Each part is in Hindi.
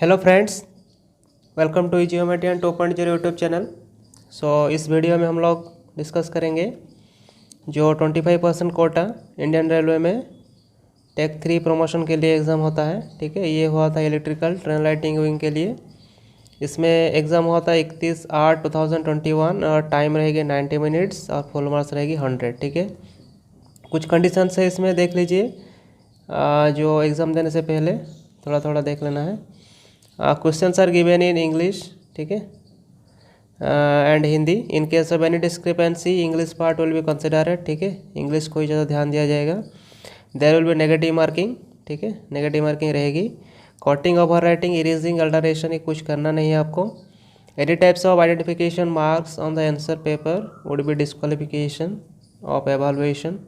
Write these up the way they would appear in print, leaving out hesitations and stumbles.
Hello friends, welcome to geometry and 2.0 YouTube channel. इस वीडियो में हम लोग डिस्कस करेंगे जो 25% कोटा इंडियन रेलवे में टेक 3 प्रमोशन के लिए एग्ज़ाम होता है। ठीक है, ये हुआ था इलेक्ट्रिकल ट्रेन लाइटिंग विंग के लिए। इसमें एग्ज़ाम हुआ था 31/8/2021 और टाइम रहेगी 90 मिनट्स और फुल मार्क्स रहेगी 100। ठीक है, कुछ कंडीशंस है इसमें, देख लीजिए। जो एग्ज़ाम देने से पहले थोड़ा थोड़ा देख लेना है। Questions are given in English, ठीक है, and Hindi. In case of any discrepancy English part will be considered. ठीक है, इंग्लिश को ही ज़्यादा ध्यान दिया जाएगा। There will be negative marking, ठीक है, नेगेटिव मार्किंग रहेगी। Cutting, over writing, erasing, alteration ये कुछ करना नहीं है आपको। Any types of identification marks on the answer paper would be disqualification of evaluation.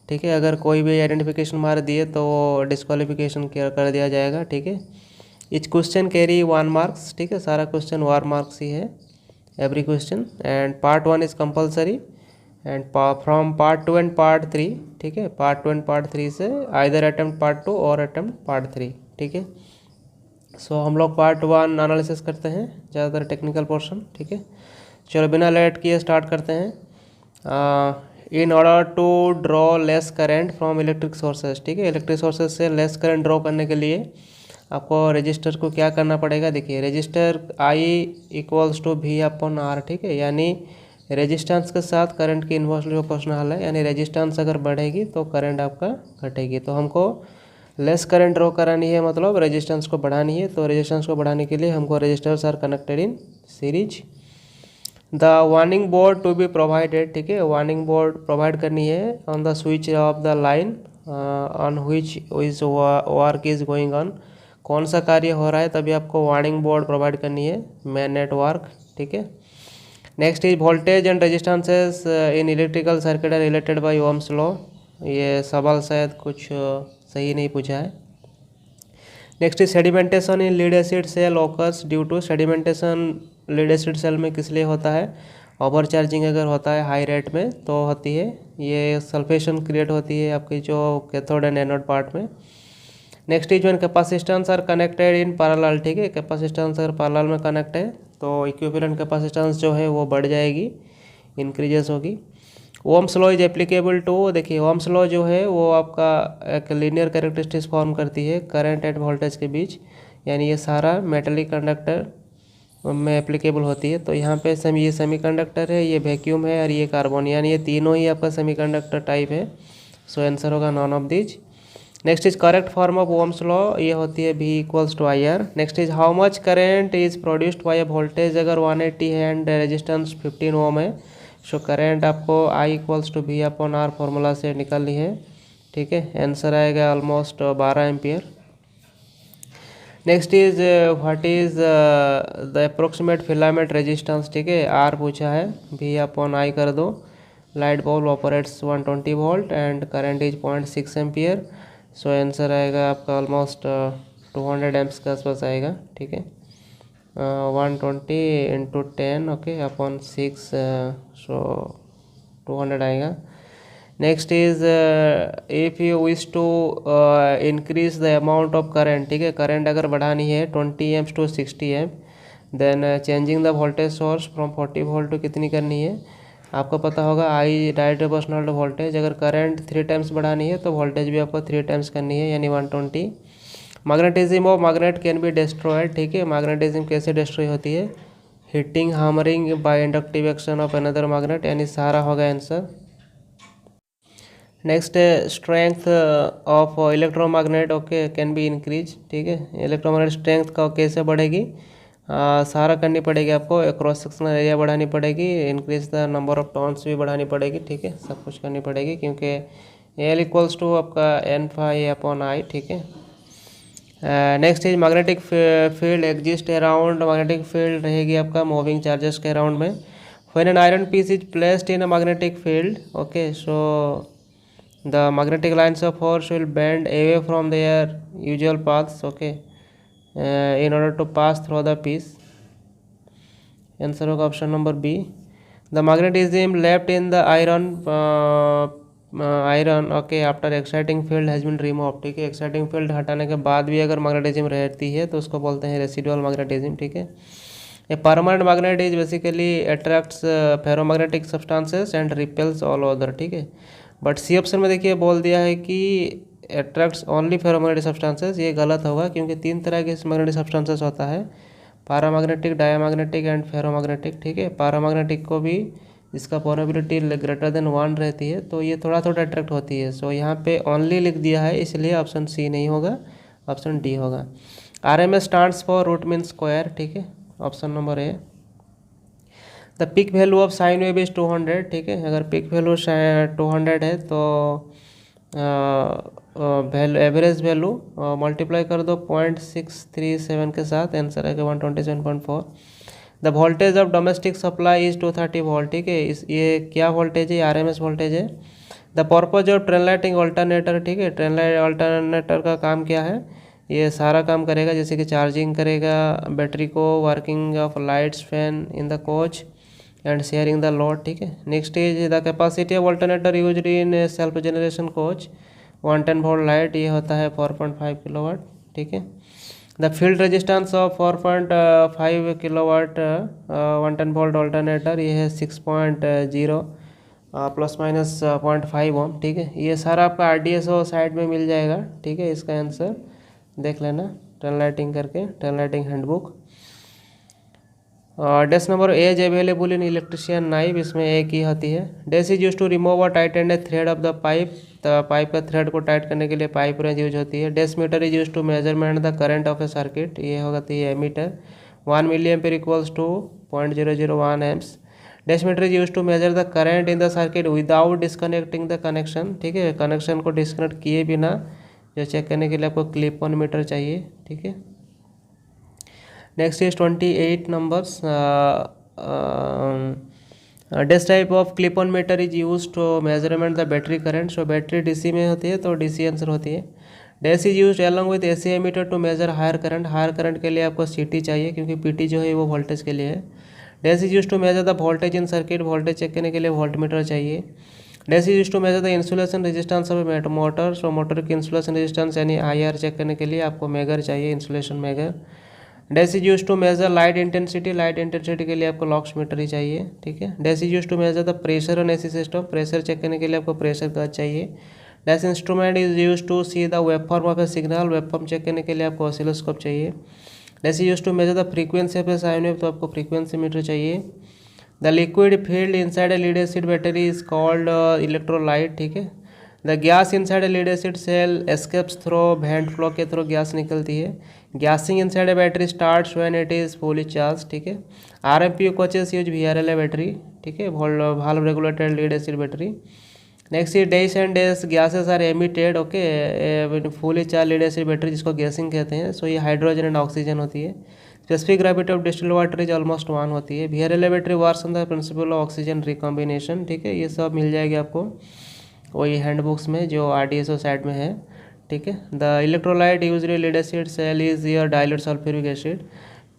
ठीक है, अगर कोई भी आइडेंटिफिकेशन मार्क दिए तो वो डिस्क्वालिफिकेशन कर दिया जाएगा। ठीक है, इच क्वेश्चन कैरी 1 मार्क्स। ठीक है, सारा क्वेश्चन 1 मार्क्स ही है, every question. And part 1 is compulsory and from part 2 and part 3। ठीक है, पार्ट 2 एंड पार्ट 3 से आइदर अटेम्प्ट पार्ट 2 और अटेम्प्ट पार्ट 3। ठीक है, हम लोग पार्ट 1 एनालिसिस करते हैं, ज़्यादातर टेक्निकल पोर्शन। ठीक है, चलो बिना लेट किए स्टार्ट करते हैं। In order to draw less current from electric sources. ठीक है, इलेक्ट्रिक सोर्सेज से लेस करेंट ड्रॉ करने के लिए आपको रजिस्टर को क्या करना पड़ेगा। देखिए, register I equals to V upon R। ठीक है, यानी रेजिस्टेंस के साथ करंट की इन्वर्सली प्रोपोर्शनल है, यानी रेजिस्टेंस अगर बढ़ेगी तो करंट आपका घटेगी। तो हमको लेस करंट ड्रॉ करानी है, मतलब रेजिस्टेंस को बढ़ानी है। तो रेजिस्टेंस को बढ़ाने के लिए हमको registers are connected in series. The warning board to be provided. ठीक है, वार्निंग बोर्ड प्रोवाइड करनी है on the switch off the line on which is work is going on. कौन सा कार्य हो रहा है तभी आपको वार्निंग बोर्ड प्रोवाइड करनी है, मेन नेटवर्क। ठीक है, next is voltage and resistances in electrical circuit are related by Ohm's law. ये सवाल शायद कुछ सही नहीं पूछा है। Next is sedimentation in lead acid cell occurs due to sedimentation. Lead acid cell में किस लिए होता है? ओवर चार्जिंग अगर होता है हाई रेट में तो होती है, ये सल्फेशन क्रिएट होती है आपकी जो कैथोड एंड एनोड पार्ट में। Next is when capacitance are connected in parallel. ठीक है, कैपेसिटेंस अगर पैरेलल में कनेक्ट है तो इक्विवेलेंट कैपेसिटेंस जो है वो बढ़ जाएगी, इंक्रीजेस होगी। Ohm's law is applicable to. देखिए, ओम्स लॉ जो है वो आपका एक लीनियर कैरेक्टरिस्टिक्स फॉर्म करती है करंट एंड वोल्टेज के बीच, यानी ये सारा मेटेलिक कंडक्टर में एप्लीकेबल होती है। तो यहाँ पे ये सेमीकंडक्टर है, ये वैक्यूम है और ये कार्बन, यानी ये तीनों ही आपका सेमीकंडक्टर टाइप है। सो आंसर होगा none of this. Next is correct form of Ohm's law, ये होती है V equals to IR। Next is how much current is produced by voltage अगर 180 है एंड रेजिस्टेंस 15 ओम है। सो करेंट आपको I equals to V upon R formula से निकालनी है। ठीक है, आंसर आएगा almost 12 ampere. Next is what is the approximate filament resistance. ठीक है, R पूछा है, V अपॉन I कर दो। Light bulb operates 120 volt and current is 0.6 ampere. So answer आएगा आपका ऑलमोस्ट 200 एम्प्स के आसपास आएगा। ठीक है, 120 इंटू 10 ओके अपॉन 6, सो 200 आएगा। Next is if you wish to increase the amount of current. ठीक है, करंट अगर बढ़ानी है 20 amps to 60 amp, then changing the voltage source from 40 volt to कितनी करनी है? आपको पता होगा I direct proportional to voltage. अगर करंट 3 टाइम्स बढ़ानी है तो वोल्टेज भी आपको 3 टाइम्स करनी है, यानी 120। Magnetism of magnet can be destroyed. ठीक है, मैग्नेटिज्म कैसे डिस्ट्रॉय होती है? Heating, hammering by inductive action of another magnet, यानी सारा होगा answer. Next strength of electromagnet okay can be increase. ठीक है, इलेक्ट्रोमैग्नेट स्ट्रेंथ का कैसे बढ़ेगी? सारा करनी पड़ेगी आपको, क्रॉस सेक्शनल एरिया बढ़ानी पड़ेगी, increase the number of turns भी बढ़ानी पड़ेगी। ठीक है, सब कुछ करनी पड़ेगी क्योंकि L इक्वल्स टू आपका N अपॉन I। ठीक है, next is magnetic field exist around. Magnetic field रहेगी आपका मूविंग चार्जेस के अराउंड में। When an iron piece is placed in a magnetic field okay, so the magnetic lines of force will bend away from their usual paths okay, in order to pass through the piece. Answer होगा option number B। The magnetism left in the iron iron okay after exciting field has been remove, ठीक है। एक्साइटिंग फील्ड हटाने के बाद भी अगर मैग्नेटिज्म रहती है तो उसको बोलते हैं रेसिडुअल मैग्नेटिज्म, ठीक है। A permanent magnet is basically attracts ferromagnetic substances and repels all other, ठीक है। बट सी ऑप्शन में देखिए बोल दिया है कि अट्रैक्ट्स ओनली फेरोमैग्नेटिक सब्सटेंसेस, ये गलत होगा क्योंकि 3 तरह के मैग्नेटिक सब्सटेंसेस होता है, पैरामैग्नेटिक, डायमैग्नेटिक एंड फेरोमैग्नेटिक, ठीक है। पैरामैग्नेटिक को भी इसका प्रोबेबिलिटी ग्रेटर देन 1 रहती है तो ये थोड़ा थोड़ा अट्रैक्ट होती है। सो यहाँ पे ओनली लिख दिया है इसलिए ऑप्शन सी नहीं होगा, ऑप्शन डी होगा। RMS stands for root mean square, ठीक है, option number A. The peak value of sine wave is 200, ठीक है। अगर पिक वैल्यू 200 है तो एवरेज वैल्यू मल्टीप्लाई कर दो 0.637 के साथ, आंसर आएगा 127.4। The voltage of domestic supply is 230 volt, ठीक है। ये क्या वोल्टेज है, RMS वोल्टेज है। The purpose of train lighting alternator, ठीक है। ट्रेन लाइट अल्टरनेटर का काम क्या है, ये सारा काम करेगा जैसे कि चार्जिंग करेगा बैटरी को, working of lights fan in the coach and sharing the load, ठीक है। Next is the capacity of alternator used in self generation coach 110 volt light, ये होता है 4.5 किलोवाट, ठीक है। The field resistance of 4.5 kilowatt 110 volt alternator, ये है 6.0 प्लस माइनस 0.5 ओम, ठीक है। ये सारा आपका RDSO साइड में मिल जाएगा, ठीक है। इसका आंसर देख लेना ट्रेन लाइटिंग करके, train lighting handbook. This number A is available in electrician knife, इसमें एक ही होती है। This is use to remove और tighten thread of the pipe, तो पाइप का थ्रेड को टाइट करने के लिए पाइप रेंज यूज होती है। This meter is use to measurement the current of a circuit, ये होती है ammeter. 1 milli ampere equals to 0.001 AIIMS. Days meter is use to measure the current in the circuit without disconnecting the connection, ठीक है। कनेक्शन को डिस्कनेक्ट किए बिना जो चेक करने के लिए आपको क्लिप ऑन मीटर चाहिए, ठीक है। Next is 28 numbers. This type of clip on meter is use to measurement the battery current, so battery DC में होती है तो DC आंसर होती है। This is use along with AC ammeter to measure higher current, higher current के लिए आपको CT चाहिए क्योंकि PT जो है वो वोल्टेज के लिए है। This is use to measure the voltage in circuit, voltage check करने के लिए वोल्ट मीटर चाहिए। This is use to measure the insulation resistance of motor, so motor की इंसुलेशन रेजिस्टेंस यानी IR चेक करने के लिए आपको मेगर चाहिए, insulation megger. This is use to measure light intensity, light intensity के लिए आपको लॉक्स मीटर ही चाहिए, ठीक है। This is use to measure the pressure on AC system, pressure check करने के लिए आपको प्रेशर गज चाहिए। This instrument is use to see the waveform of a signal, waveform check करने के लिए आपको ऑसिलोस्कोप चाहिए। This is use to measure the frequency of a sine wave, तो आपको फ्रीक्वेंसी मीटर चाहिए। The liquid filled inside a lead acid battery is called electrolyte, ठीक है। The gas inside a lead acid cell escapes throw vent flow के थ्रू गैस निकलती है। Gassing inside a battery starts when it is fully charge, ठीक है। RMPU coaches use VRLA battery, ठीक है, valve regulated lead acid battery. Next is dash and dash gases are emitted, okay, fully charge lead acid battery जिसको गैसिंग कहते हैं, सो ये हाइड्रोजन एंड ऑक्सीजन होती है। Specific gravity of distilled water is almost 1 होती है। VRLA battery works on the principle of oxygen recombination, ठीक है। ये सब मिल जाएगी आपको वही हैंडबुक्स में जो RDSO साइड में है, ठीक है। The electrolyte used lead acid cell is your dilute sulphuric acid.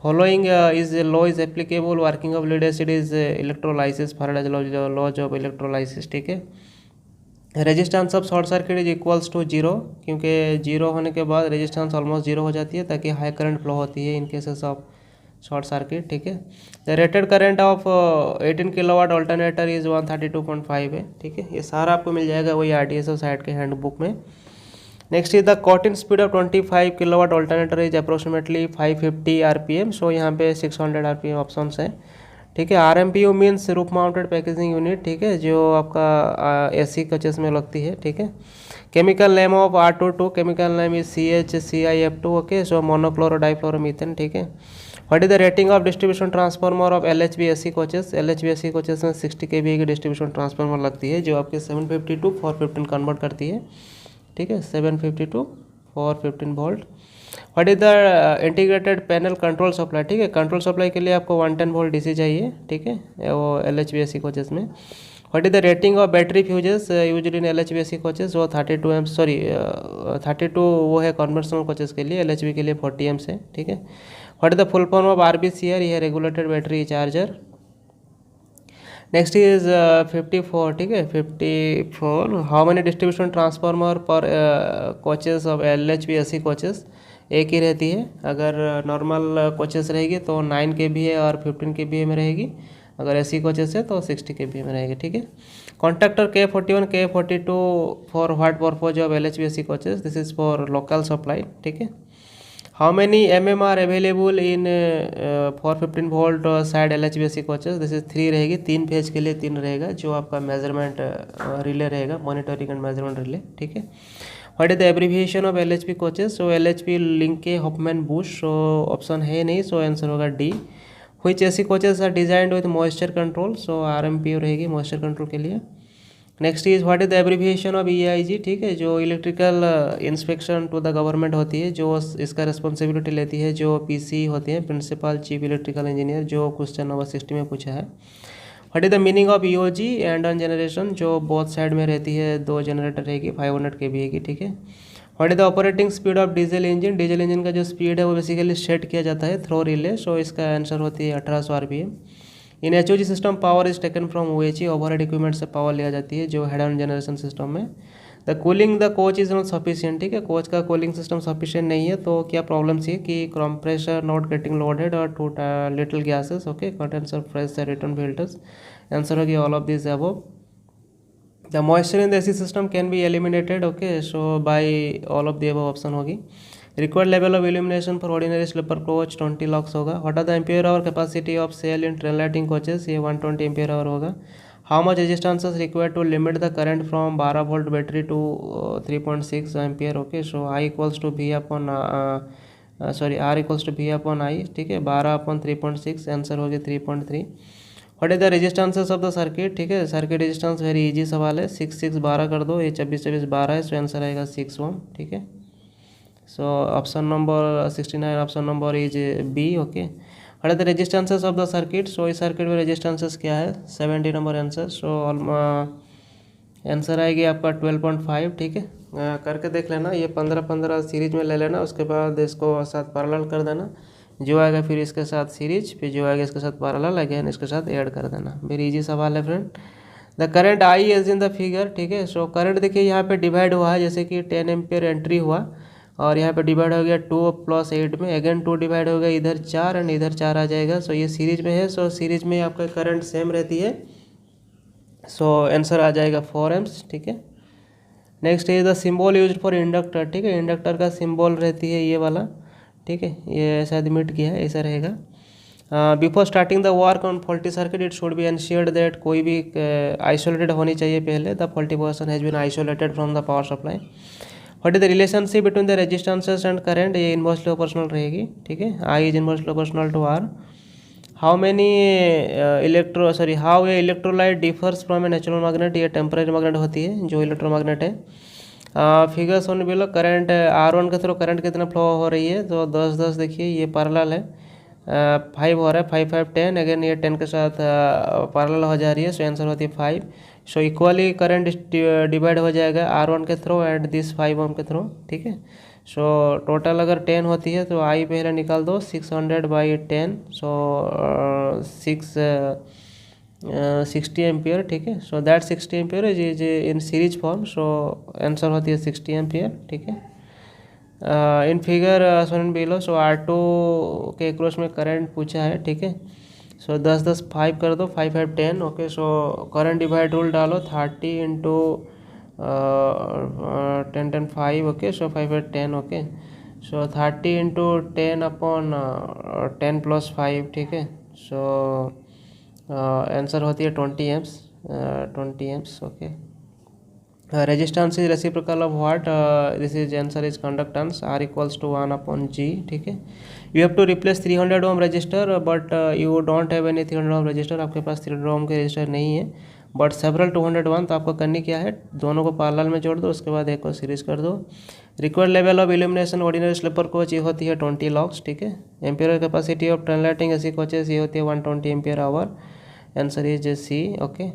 Following is law is applicable, working of lead acid is electrolysis, Faraday's laws of electrolysis, ठीक है। Resistance of short circuit is equals to 0, क्योंकि 0 होने के बाद रेजिस्टेंस ऑलमोस्ट 0 हो जाती है ताकि हाई करंट फ्लो होती है इन केसेस ऑफ शॉर्ट सर्किट, ठीक है। The rated current of 18 kilowatt alternator is 132.5 है, ठीक है। ये सारा आपको मिल जाएगा वही RDSO साइड के हैंडबुक में। Next is the cut in speed of 25 kilowatt alternator is approximately 550 RPM, सो यहाँ पे 600 RPM ऑप्शन है, ठीक है। RMPU means roof mounted packaging unit, ठीक है, जो आपका AC कोचेस में लगती है, ठीक है। Chemical name of R22, chemical name is CHClF2, okay, so monochlorodifluoromethane, ठीक है। What is the rating of distribution transformer of LHV AC coaches, LHV AC coaches में 60 kVA की डिस्ट्रीब्यूशन ट्रांसफार्मर लगती है जो आपके 750 to 415 कन्वर्ट करती है, ठीक है, 750 to 415 volt. What is the integrated panel control supply, ठीक है। कंट्रोल सप्लाई के लिए आपको 110 वोल्ट DC चाहिए, ठीक है, वो LHV AC कोचेस में। What is the rating of battery fuses used in LHV AC coaches, वो 32 एम्स, सॉरी 32 वो है कन्वेंशनल कोचेस के लिए, LHV के लिए 40 एम्स है, ठीक है। What is the full form of RBCR, ये है regulated battery charger. Next is 54, ठीक है 54। हाउ मेनी डिस्ट्रीब्यूशन ट्रांसफार्मर पर coaches of LHV AC coaches? एक ही रहती है। अगर नॉर्मल कोचेस रहेगी तो 9 kVA और 15 kVA में रहेगी। अगर AC कोचेस है तो 60 kVA में रहेगी, ठीक है। Contractor K41 K42 for what purpose of LHV AC coaches? This is for local supply, ठीक है। How many mm are available in 415 volt side LHV AC coaches? This is 3 रहेगी। 3 फेज के लिए 3 रहेगा, जो आपका मेजरमेंट रिले रहेगा, मॉनिटरिंग एंड मेजरमेंट रिले, ठीक है। What is the abbreviation of LHV coaches? So LHV Linke Hofmann Busch, so option है नहीं, सो आंसर होगा D. Which AC coaches are designed with moisture control? So RMPO रहेगी मॉइस्चर कंट्रोल के लिए। Next is what is the abbreviation of EIG, ठीक है, जो electrical inspection to the government होती है, जो इसका रिस्पॉन्सिबिलिटी लेती है, जो PC होती है, प्रिंसिपल चीफ इलेक्ट्रिकल इंजीनियर, जो क्वेश्चन नंबर 60 में पूछा है। What is the meaning of EOG and on generation? जो बोथ साइड में रहती है, 2 जनरेटर रहेगी 500 kVA की, ठीक है। What is the operating speed of diesel engine? Diesel engine का जो स्पीड है वो बेसिकली सेट किया जाता है थ्रो रिले, सो इसका आंसर होती है 1800 RPM। In HOG system power is taken from OHE, overhead equipment से पावर लिया जाती है, जो हेड ऑन जनरेशन सिस्टम में। The cooling the coach is not sufficient, ठीक है, कोच का कूलिंग सिस्टम सफिशिएंट नहीं है, तो क्या प्रॉब्लम थी कि कंप्रेसर नॉट गेटिंग लोडेड और too little gases, okay, condenser fresh return filters. Answer होगी all of this above. The moisture in the AC system can be eliminated, okay, so by all of the above option होगी। Required level of illumination for ordinary sleeper coach 20 lux होगा। What are the ampere hour capacity of cell in train lighting coaches? ये 120 एम्पियर आवर होगा। How much resistance required to limit the current from 12 volt battery to 3.6 ampere, okay, so R equals to V upon I, ठीक है, 12 अपॉन 3.6, आंसर होगी 3.3। What is the resistances of the circuit, ठीक है, सर्किट रेजिस्टेंस वेरी इजी सवाल है, 6 6 12 कर दो, ये 24 24 12 है, सो आंसर आएगा 6 Ω, ठीक है। So option number 69, option number is B, okay. What are the resistances of the circuit? So इस सर्किट में रेजिस्टेंसेस क्या है? 70 नंबर आंसर, सो आंसर आएगी आपका 12.5, ठीक है। करके देख लेना, ये 15-15 सीरीज में ले लेना, उसके बाद इसको साथ पैरेलल कर देना, जो आएगा फिर इसके साथ सीरीज, फिर जो आएगा इसके साथ पैरेलल, अगेन इसके साथ ऐड कर देना। वेरी इजी सवाल है friend. The current I is in the figure, ठीक है, सो करंट देखिए यहाँ पे डिवाइड हुआ है, जैसे कि 10 एम्पियर एंट्री हुआ और यहाँ पे डिवाइड हो गया 2 + 8 में, अगेन 2 डिवाइड हो गया, इधर 4 एंड इधर 4 आ जाएगा, सो ये सीरीज में है, सो सीरीज में आपका करंट सेम रहती है, सो आंसर आ जाएगा 4 amps, ठीक है। Next is the symbol used for inductor, ठीक है, इंडक्टर का सिंबल रहती है ये वाला, ठीक है, ये शायद मिट गया है, ऐसा रहेगा। Before starting the work on faulty circuit it should be ensured that कोई भी आइसोलेटेड होनी चाहिए पहले, the faulty portion has been isolated from the power supply. What is the relationship between the resistances and current? ये इनवर्सली प्रोपोर्शनल रहेगी, ठीक है, I is inversely proportional to R। How a electrolyte differs from a natural magnet? ये टेम्पररी मैग्नेट होती है, जो इलेक्ट्रोमैग्नेट है। Figures on below, current R1 के थ्रू करंट कितना फ्लो हो रही है? तो 10-10 देखिए, ये पैरेलल है, 5 हो रहा है, 5 5 10, अगेन ये 10 के साथ पैरेलल हो जा रही है, सो आंसर होती है 5। सो इक्वली करंट डिवाइड हो जाएगा R1 के थ्रू एंड दिस 5 Ω के थ्रू, ठीक है। सो टोटल अगर 10 होती है तो I पहले निकाल दो, 600/10, सो 60 एम्पियर, ठीक है, so that 60 ampere is in series form, so answer होती है 60 एम्पियर, ठीक है। In figure Son below, so R2 के अक्रॉस में करंट पूछा है, ठीक है, सो 10-10 5 कर दो, 5 5 10, okay, so current divide rule डालो, 30 इंटू 10 10 5, ओके, सो 5 5 10, ओके, सो 30 इंटू 10 अपॉन 10 + 5, ठीक है, सो आंसर होती है 20 amps, 20 amps, okay. Resistance is reciprocal of what? This is answer is conductance, R equals to 1/G, ठीक है। You have to replace 300 Ω resistor, but you don't have any 300 Ω resistor, आपके पास 300 Ω के रजिस्टर नहीं है, बट सेवरल 201, तो आपको करनी क्या है, दोनों को पैरेलल में जोड़ दो, उसके बाद एक को सीरीज कर दो। Required level of illumination ordinary sleeper coach ये होती है 20 लक्स, ठीक है। Ampere capacity of train lighting AC coaches ये होती है 120 ampere hour, answer is C, okay.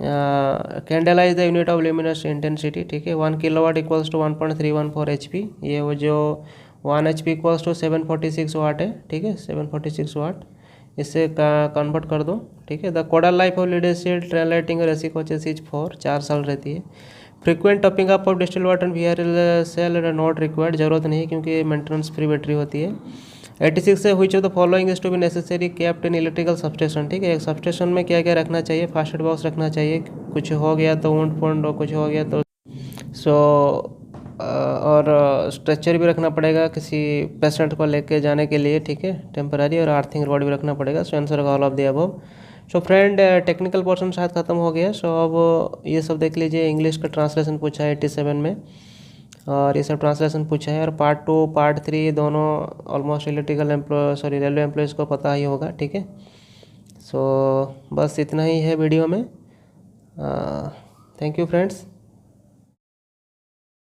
Candle is the unit of luminous intensity, ठीक है, 1 किलोवाट इक्वल्स टू 1.314 HP, ये वो जो 1 HP इक्वल्स टू 746 वाट है, ठीक है, 746 वाट, इससे कन्वर्ट कर दो, ठीक है। The codal life of lead acid train lighting और एसी कोचेस इज 4 साल रहती है। Frequent topping up of distil water V R cell not required, जरूरत नहीं क्योंकि मेंटेनेंस फ्री बैटरी होती है। 86 है which of the following is to be necessary kept in electrical substation, ठीक है। एक सबस्टेशन में क्या क्या रखना चाहिए, फास्ट एड बॉक्स रखना चाहिए, कुछ हो गया तो वुंड फंड और कुछ हो गया तो और स्ट्रेचर भी रखना पड़ेगा किसी पेशेंट को लेके जाने के लिए, ठीक है, टेम्पररी, और अर्थिंग रॉड भी रखना पड़ेगा। So answer all of the above. So friend technical portion शायद ख़त्म हो गया। सो अब ये सब देख लीजिए, इंग्लिश का ट्रांसलेशन पूछा है 87 में, और ये सब ट्रांसलेशन पूछा है, और पार्ट 2 पार्ट 3 दोनों ऑलमोस्ट रेलवे एम्प्लॉयज़ को पता ही होगा, ठीक है। सो बस इतना ही है वीडियो में। Thank you friends.